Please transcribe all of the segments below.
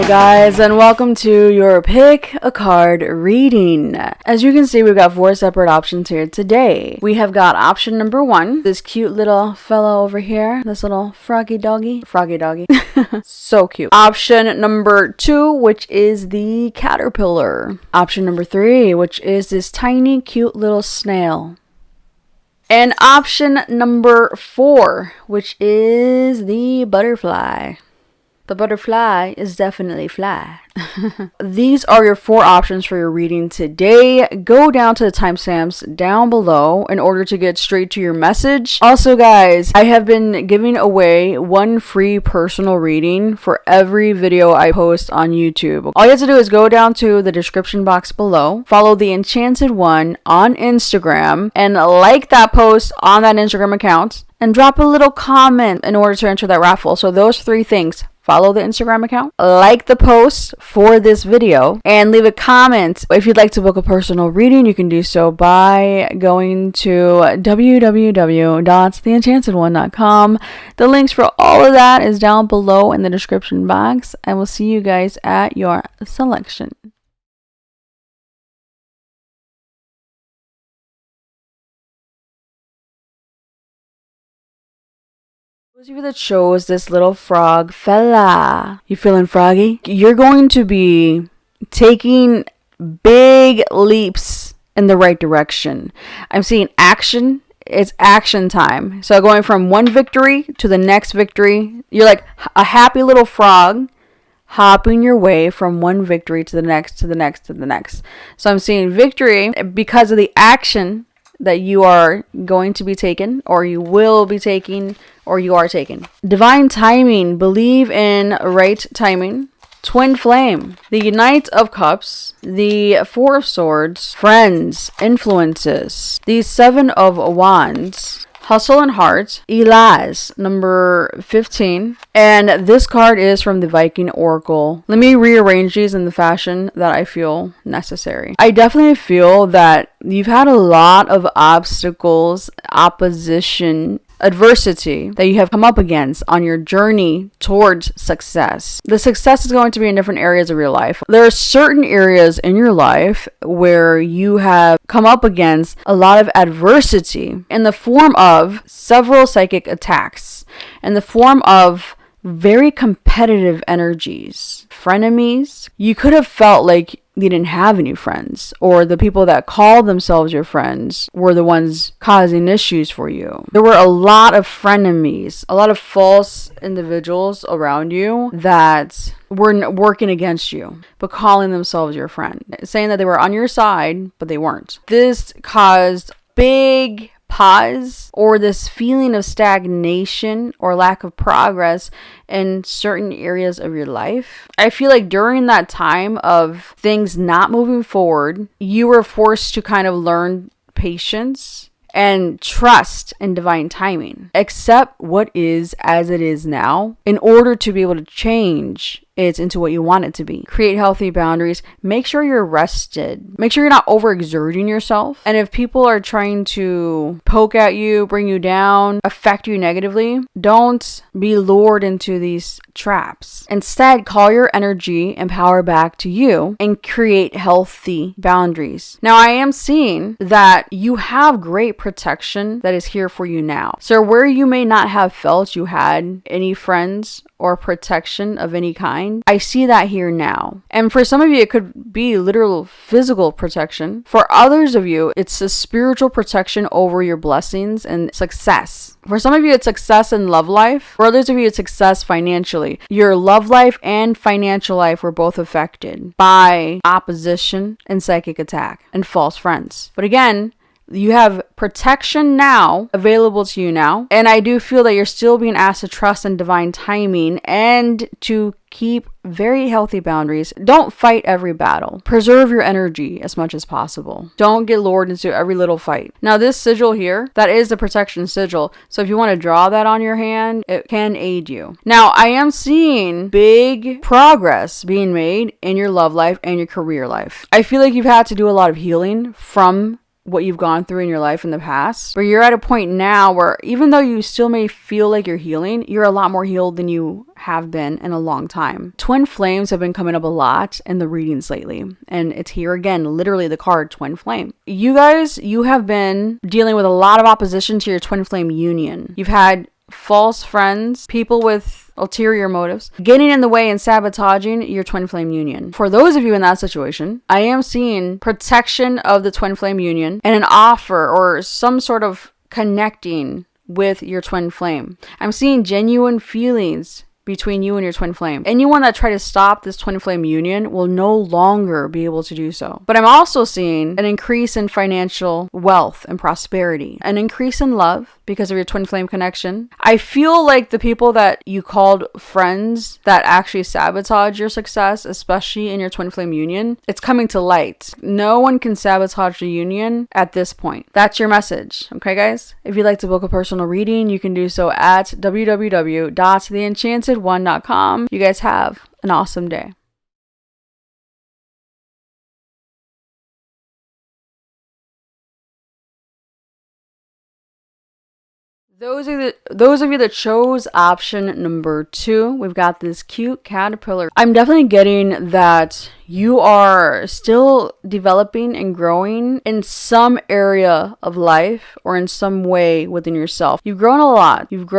guys, and welcome to your pick a card reading. As you can see, we've got 4 separate options here today. We have got option number 1, this cute little fella over here, this little froggy doggy, so cute. Option number 2, which is the caterpillar. Option number 3, which is this tiny cute little snail. And option number 4, which is the butterfly. The butterfly is definitely fly. These are your 4 options for your reading today. Go down to the timestamps down below in order to get straight to your message. Also, guys, I have been giving away 1 free personal reading for every video I post on YouTube. All you have to do is go down to the description box below, follow the Enchanted One on Instagram, and like that post on that Instagram account, and drop a little comment in order to enter that raffle. So those 3 things: follow the Instagram account, like the post for this video, and leave a comment. If you'd like to book a personal reading, you can do so by going to www.theenchantedone.com. The links for all of that is down below in the description box, and we'll see you guys at your selection. Those of you that chose this little frog fella, you feeling froggy? You're going to be taking big leaps in the right direction. I'm seeing action. It's action time. So going from one victory to the next victory, you're like a happy little frog hopping your way from one victory to the next, to the next, to the next. So I'm seeing victory because of the action that you are going to be taken, or you will be taking, or you are taking. Divine timing. Believe in right timing. Twin flame. The Knight of Cups. The 4 of Swords. Friends. Influences. The 7 of Wands. Hustle and Heart. Elaz, number 15. And this card is from the Viking Oracle. Let me rearrange these in the fashion that I feel necessary. I definitely feel that you've had a lot of obstacles, opposition, adversity that you have come up against on your journey towards success. The success is going to be in different areas of your life. There are certain areas in your life where you have come up against a lot of adversity in the form of several psychic attacks, in the form of very competitive energies, frenemies. You could have felt like you didn't have any friends, or the people that call themselves your friends were the ones causing issues for you. There were a lot of frenemies, a lot of false individuals around you that were working against you, but calling themselves your friend, saying that they were on your side, but they weren't. This caused big pause, or this feeling of stagnation or lack of progress in certain areas of your life. I feel like during that time of things not moving forward, you were forced to kind of learn patience and trust in divine timing. Accept what is as it is now in order to be able to change it into what you want it to be. Create healthy boundaries. Make sure you're rested. Make sure you're not overexerting yourself. And if people are trying to poke at you, bring you down, affect you negatively, don't be lured into these traps. Instead, call your energy and power back to you and create healthy boundaries. Now, I am seeing that you have great protection that is here for you now. So where you may not have felt you had any friends or protection of any kind, I see that here now. And for some of you, it could be literal physical protection. For others of you, it's a spiritual protection over your blessings and success. For some of you, it's success in love life. For others of you, it's success financially. Your love life and financial life were both affected by opposition and psychic attack and false friends. But again, you have protection now available to you now. And I do feel that you're still being asked to trust in divine timing and to keep very healthy boundaries. Don't fight every battle. Preserve your energy as much as possible. Don't get lured into every little fight. Now, this sigil here, that is the protection sigil. So if you want to draw that on your hand, it can aid you. Now, I am seeing big progress being made in your love life and your career life. I feel like you've had to do a lot of healing from what you've gone through in your life in the past, but you're at a point now where even though you still may feel like you're healing, you're a lot more healed than you have been in a long time. Twin flames have been coming up a lot in the readings lately, and it's here again, literally the card twin flame. You guys, you have been dealing with a lot of opposition to your twin flame union. You've had false friends, people with ulterior motives, getting in the way and sabotaging your twin flame union. For those of you in that situation, I am seeing protection of the twin flame union and an offer or some sort of connecting with your twin flame. I'm seeing genuine feelings between you and your twin flame. Anyone that tried to stop this twin flame union will no longer be able to do so. But I'm also seeing an increase in financial wealth and prosperity, an increase in love because of your twin flame connection. I feel like the people that you called friends that actually sabotage your success, especially in your twin flame union, it's coming to light. No one can sabotage the union at this point. That's your message. Okay, guys? If you'd like to book a personal reading, you can do so at www.theenchantedone.com. You guys have an awesome day. Those of you that chose option number 2, we've got this cute caterpillar. I'm definitely getting that you are still developing and growing in some area of life or in some way within yourself. You've grown a lot. You've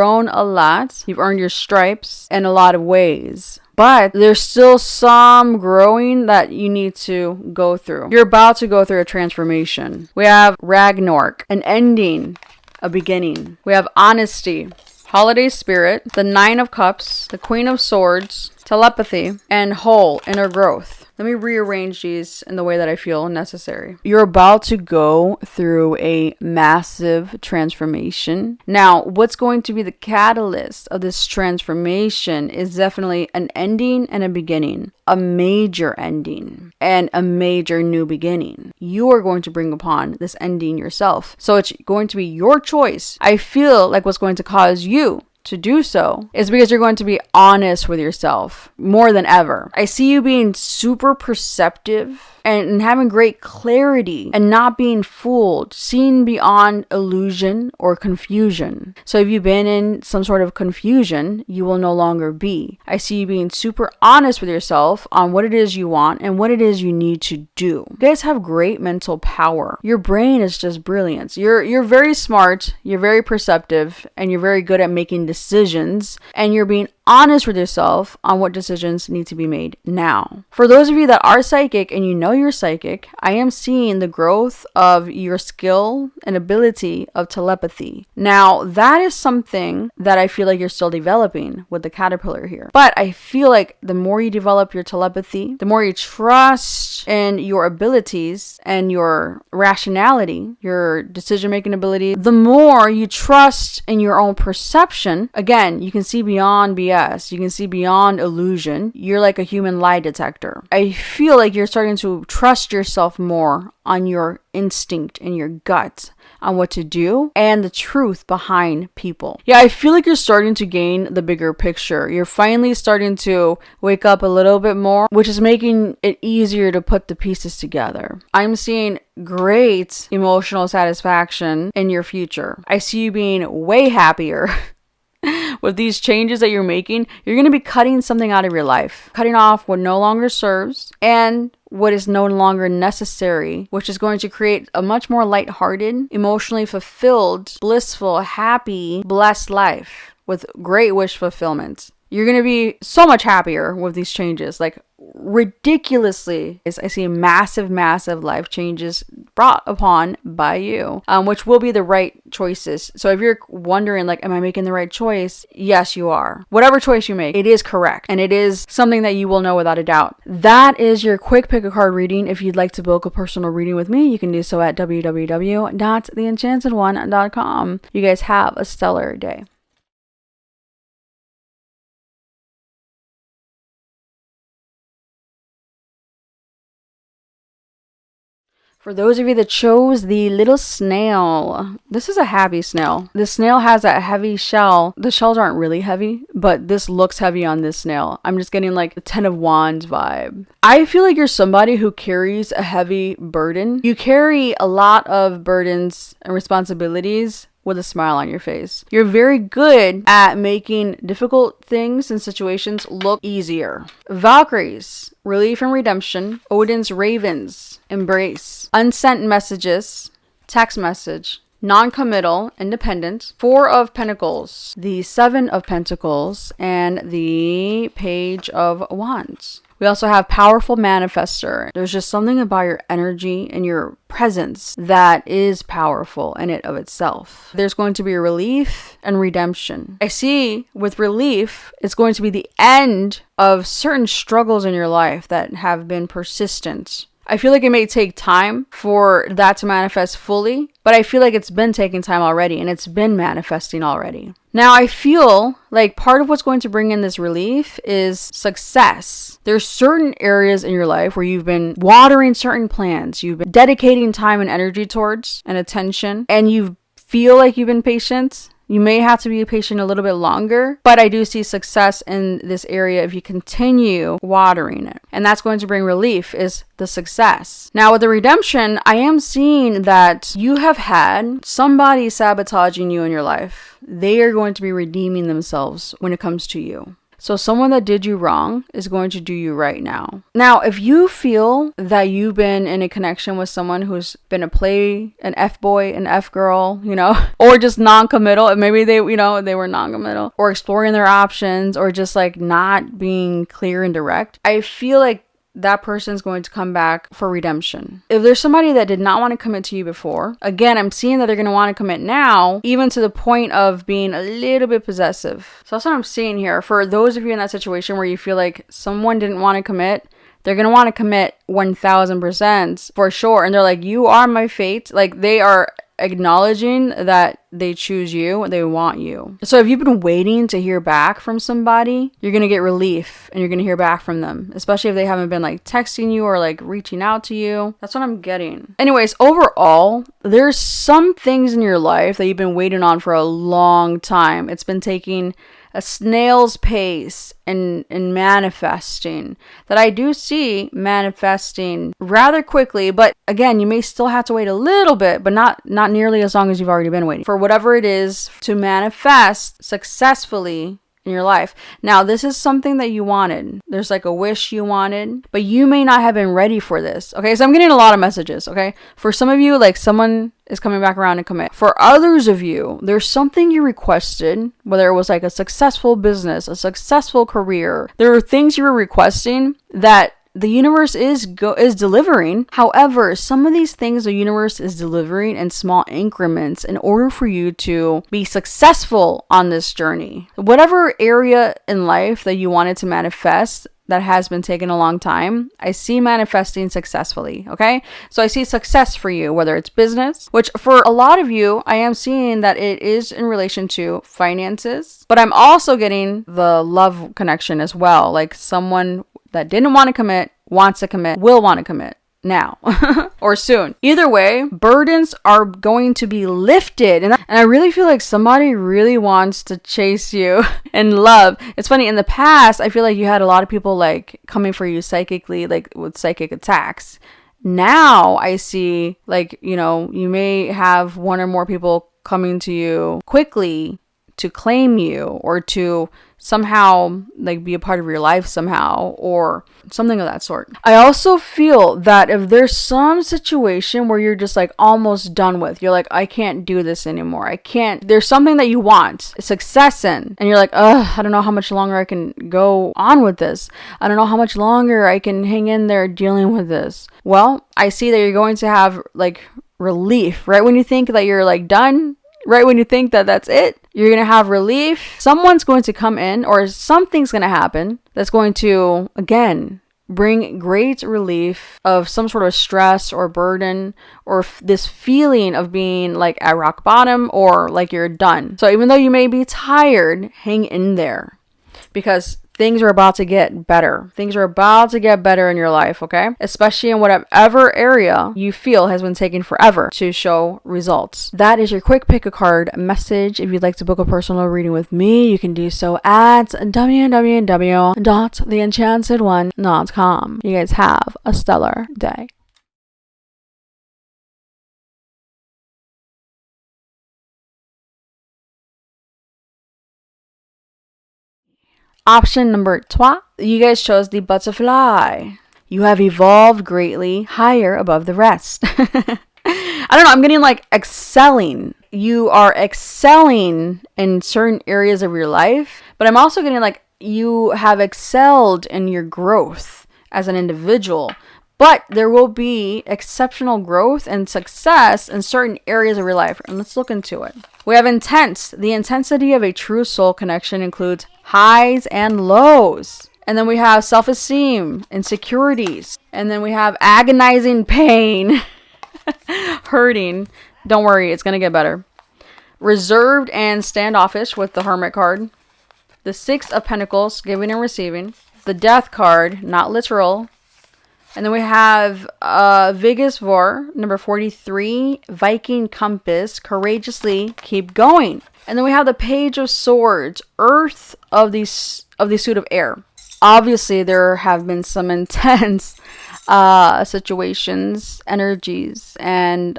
earned your stripes in a lot of ways. But there's still some growing that you need to go through. You're about to go through a transformation. We have Ragnarok, an ending, a beginning. We have honesty, holiday spirit, the 9 of cups, the Queen of Swords, telepathy, and whole, inner growth. Let me rearrange these in the way that I feel necessary. You're about to go through a massive transformation. Now, what's going to be the catalyst of this transformation is definitely an ending and a beginning. A major ending and a major new beginning. You are going to bring upon this ending yourself. So it's going to be your choice. I feel like what's going to cause you to do so is because you're going to be honest with yourself more than ever. I see you being super perceptive and having great clarity and not being fooled, seeing beyond illusion or confusion. So if you've been in some sort of confusion, you will no longer be. I see you being super honest with yourself on what it is you want and what it is you need to do. You guys have great mental power. Your brain is just brilliant. You're very smart, you're very perceptive, and you're very good at making decisions, and you're being honest with yourself on what decisions need to be made now. For those of you that are psychic and you know you're psychic, I am seeing the growth of your skill and ability of telepathy. Now, that is something that I feel like you're still developing with the caterpillar here. But I feel like the more you develop your telepathy, the more you trust in your abilities and your rationality, your decision-making ability, the more you trust in your own perception. Again, you can see beyond BS. You can see beyond illusion. You're like a human lie detector. I feel like you're starting to trust yourself more on your instinct and your gut on what to do and the truth behind people. Yeah, I feel like you're starting to gain the bigger picture. You're finally starting to wake up a little bit more, which is making it easier to put the pieces together. I'm seeing great emotional satisfaction in your future. I see you being way happier. With these changes that you're making, you're going to be cutting something out of your life, cutting off what no longer serves and what is no longer necessary, which is going to create a much more lighthearted, emotionally fulfilled, blissful, happy, blessed life with great wish fulfillment. You're going to be so much happier with these changes, like ridiculously. I see massive life changes brought upon by you, which will be the right choices. So if you're wondering, like, am I making the right choice? Yes, you are. Whatever choice you make, it is correct. And it is something that you will know without a doubt. That is your quick pick a card reading. If you'd like to book a personal reading with me, you can do so at www.theenchantedone.com. You guys have a stellar day. For those of you that chose the little snail, this is a happy snail. The snail has a heavy shell. The shells aren't really heavy, but this looks heavy on this snail. I'm just getting like the 10 of Wands vibe. I feel like you're somebody who carries a heavy burden. You carry a lot of burdens and responsibilities with a smile on your face. You're very good at making difficult things and situations look easier. Valkyries, relief and redemption. Odin's ravens, embrace. Unsent messages, text message. Non-committal, independent. Four of Pentacles, the Seven of Pentacles, and the Page of Wands. We also have powerful manifester. There's just something about your energy and your presence that is powerful in it of itself. There's going to be a relief and redemption. I see with relief, it's going to be the end of certain struggles in your life that have been persistent. I feel like it may take time for that to manifest fully, but I feel like it's been taking time already and it's been manifesting already. Now, I feel like part of what's going to bring in this relief is success. There's certain areas in your life where you've been watering certain plants, you've been dedicating time and energy towards and attention, and you feel like you've been patient. You may have to be patient a little bit longer, but I do see success in this area if you continue watering it. And that's going to bring relief is the success. Now with the redemption, I am seeing that you have had somebody sabotaging you in your life. They are going to be redeeming themselves when it comes to you. So someone that did you wrong is going to do you right now. Now, if you feel that you've been in a connection with someone who's been an F-boy, an F-girl, or just non-committal, maybe they were non-committal, or exploring their options, or just like not being clear and direct, I feel like that person's going to come back for redemption. If there's somebody that did not want to commit to you before, again, I'm seeing that they're going to want to commit now, even to the point of being a little bit possessive. So that's what I'm seeing here. For those of you in that situation where you feel like someone didn't want to commit, they're going to want to commit 1000% for sure. And they're like, you are my fate. Like they are acknowledging that they choose you, they want you. So if you've been waiting to hear back from somebody, you're going to get relief and you're going to hear back from them, especially if they haven't been like texting you or like reaching out to you. That's what I'm getting. Anyways, overall, there's some things in your life that you've been waiting on for a long time. It's been taking a snail's pace in manifesting that I do see manifesting rather quickly. But again, you may still have to wait a little bit, but not nearly as long as you've already been waiting for whatever it is to manifest successfully in your life. Now, this is something that you wanted. There's like a wish you wanted, but you may not have been ready for this. Okay, so I'm getting a lot of messages. Okay, for some of you, like someone is coming back around and commit. For others of you, there's something you requested, whether it was like a successful business, a successful career. There are things you were requesting that the universe is delivering. However, some of these things the universe is delivering in small increments in order for you to be successful on this journey. Whatever area in life that you wanted to manifest that has been taking a long time, I see manifesting successfully, okay? So I see success for you, whether it's business, which for a lot of you, I am seeing that it is in relation to finances, but I'm also getting the love connection as well, like someone that didn't want to commit, wants to commit, will want to commit now or soon. Either way, burdens are going to be lifted. And I really feel like somebody really wants to chase you in love. It's funny, in the past, I feel like you had a lot of people like coming for you psychically, like with psychic attacks. Now I see like, you may have one or more people coming to you quickly to claim you or to somehow like be a part of your life somehow or something of that sort. I also feel that if there's some situation where you're just like almost done with, you're like, I can't do this anymore. There's something that you want success in and you're like, I don't know how much longer I can go on with this. I don't know how much longer I can hang in there dealing with this. Well, I see that you're going to have like relief right when you think that you're like done. Right when you think that that's it, you're going to have relief. Someone's going to come in or something's going to happen that's going to, again, bring great relief of some sort of stress or burden or this feeling of being like at rock bottom or like you're done. So even though you may be tired, hang in there because things are about to get better. Things are about to get better in your life, okay? Especially in whatever area you feel has been taking forever to show results. That is your quick pick a card message. If you'd like to book a personal reading with me, you can do so at www.theenchantedone.com. You guys have a stellar day. Option number 2, you guys chose the butterfly. You have evolved greatly higher above the rest. I don't know, I'm getting like excelling. You are excelling in certain areas of your life, but I'm also getting like you have excelled in your growth as an individual. But there will be exceptional growth and success in certain areas of your life. And let's look into it. We have intense. The intensity of a true soul connection includes highs and lows. And then we have self-esteem, insecurities. And then we have agonizing pain, hurting. Don't worry, it's going to get better. Reserved and standoffish with the Hermit card. The 6 of Pentacles, giving and receiving. The Death card, not literal. And then we have Vegas Vor, number 43, Viking Compass, courageously keep going. And then we have the Page of Swords, Earth of the suit of air. Obviously, there have been some intense situations, energies, and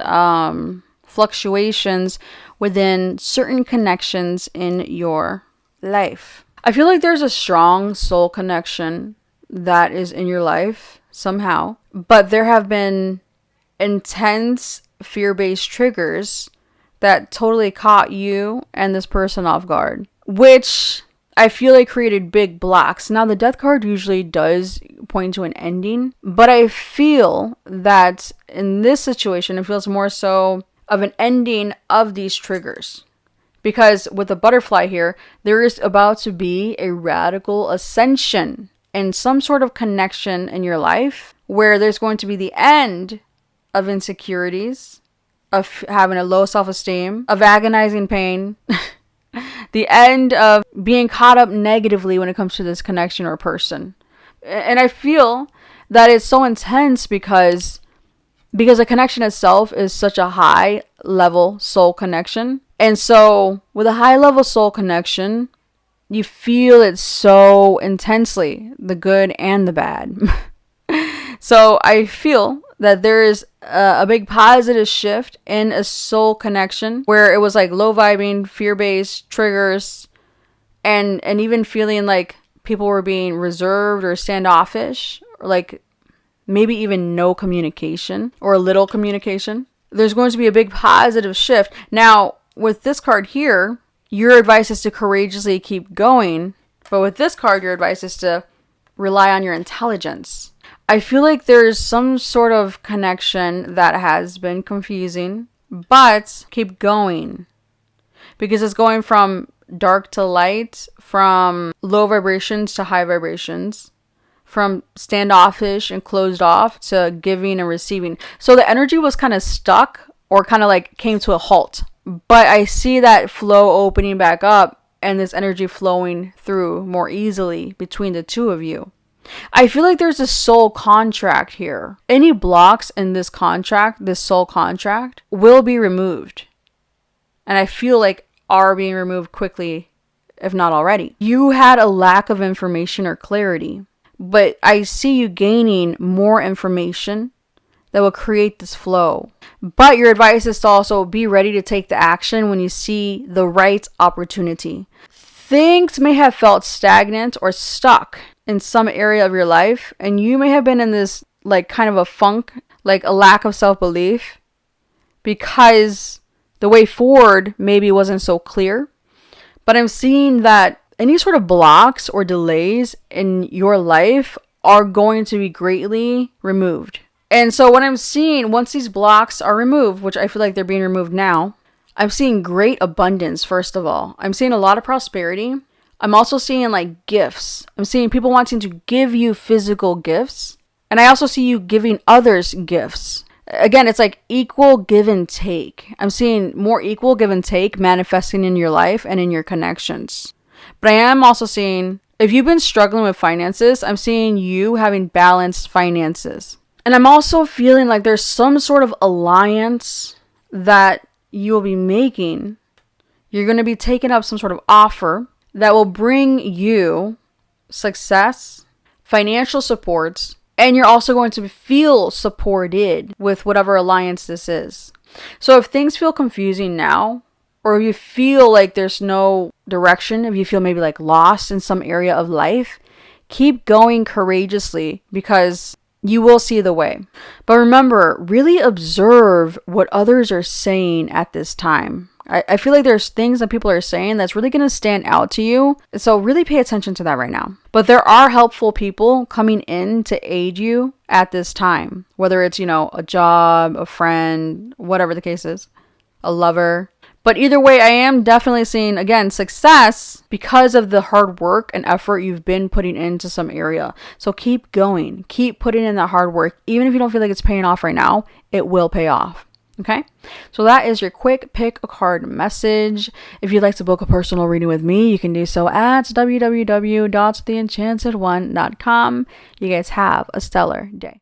fluctuations within certain connections in your life. I feel like there's a strong soul connection that is in your life somehow, but there have been intense fear-based triggers that totally caught you and this person off guard, which I feel like created big blocks. Now, the Death card usually does point to an ending, but I feel that in this situation, it feels more so of an ending of these triggers. Because with the butterfly here, there is about to be a radical ascension and some sort of connection in your life where there's going to be the end of insecurities, of having a low self-esteem, of agonizing pain, the end of being caught up negatively when it comes to this connection or person. And I feel that it's so intense because the connection itself is such a high level soul connection. And so with a high level soul connection, you feel it so intensely, the good and the bad. So I feel that there is a big positive shift in a soul connection where it was like low vibing, fear-based triggers, and even feeling like people were being reserved or standoffish, or like maybe even no communication or little communication. There's going to be a big positive shift. Now, with this card here, your advice is to courageously keep going. But with this card, your advice is to rely on your intelligence. I feel like there's some sort of connection that has been confusing, but keep going. Because it's going from dark to light, from low vibrations to high vibrations, from standoffish and closed off to giving and receiving. So the energy was kind of stuck or kind of like came to a halt. But I see that flow opening back up and this energy flowing through more easily between the two of you. I feel like there's a soul contract here. Any blocks in this contract, this soul contract, will be removed. And I feel like are being removed quickly, if not already. You had a lack of information or clarity, but I see you gaining more information that will create this flow. But your advice is to also be ready to take the action when you see the right opportunity. Things may have felt stagnant or stuck in some area of your life, and you may have been in this like kind of a funk, like a lack of self-belief, because the way forward maybe wasn't so clear. But I'm seeing that any sort of blocks or delays in your life are going to be greatly removed. And so what I'm seeing, once these blocks are removed, which I feel like they're being removed now, I'm seeing great abundance, first of all. I'm seeing a lot of prosperity. I'm also seeing like gifts. I'm seeing people wanting to give you physical gifts. And I also see you giving others gifts. Again, it's like equal give and take. I'm seeing more equal give and take manifesting in your life and in your connections. But I am also seeing If you've been struggling with finances, I'm seeing you having balanced finances. And I'm also feeling like there's some sort of alliance that you will be making. You're going to be taking up some sort of offer that will bring you success, financial support, and you're also going to feel supported with whatever alliance this is. So if things feel confusing now, or if you feel like there's no direction, if you feel maybe like lost in some area of life, keep going courageously because you will see the way. But remember, really observe what others are saying at this time. I feel like there's things that people are saying that's really going to stand out to you. So really pay attention to that right now. But there are helpful people coming in to aid you at this time. Whether it's, a job, a friend, whatever the case is, a lover. But either way, I am definitely seeing, again, success because of the hard work and effort you've been putting into some area. So keep going. Keep putting in that hard work. Even if you don't feel like it's paying off right now, it will pay off. Okay, so that is your quick pick a card message. If you'd like to book a personal reading with me, you can do so at www.theenchantedone.com. You guys have a stellar day.